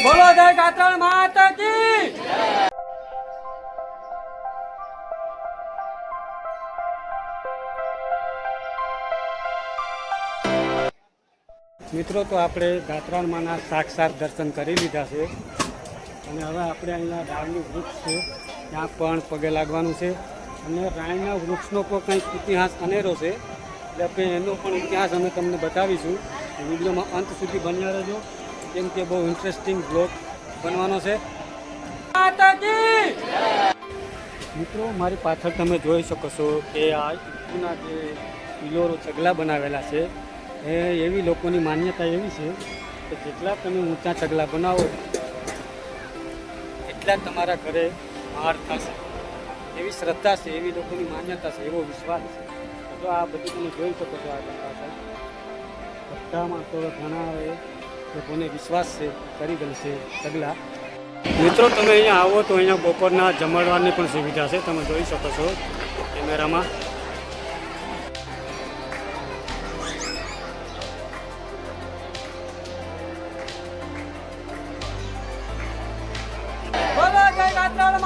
બોલો જય ગાત્રાણ માતા કી। મિત્રો તો આપણે ગાત્રાણ માના સાક્ષાત દર્શન કરી લીધા છે અને હવે આપણે અહીંયા રાયનું વૃક્ષ છે ત્યાં પણ પગે લાગવાનું છે અને રાયના વૃક્ષનો પણ કંઈક ઇતિહાસ અનેરો છે એટલે આપણે એનો પણ ઇતિહાસ અમે તમને બતાવીશું। વિડીયોમાં અંત સુધી બન્યા રહેજો કેમ કે બહુ ઇન્ટરેસ્ટિંગ બ્લોગ બનવાનો છે। મિત્રો મારી પાછળ તમે જોઈ શકો છો કે આ ઈટના જે પિલોરો ચગલા બનાવેલા છે એ એવી લોકોની માન્યતા એવી છે કે જેટલા તમે ઊંચા ચગલા બનાવો એટલા તમારા ઘરે બહાર થશે એવી શ્રદ્ધા છે, એવી લોકોની માન્યતા છે, એવો વિશ્વાસ છે। તો આ બધું તમે જોઈ શકો છો આગળ પાછળ બધામાં તો ઘણા લોકોને વિશ્વાસ છે કરી ગણશે ચગલા। મિત્રો તમે અહીંયા આવો તો અહીંયા બપોરના જમણવારની પણ સુવિધા છે, તમે જોઈ શકો છો કેમેરામાં। બોલો જય ગાત્રાણ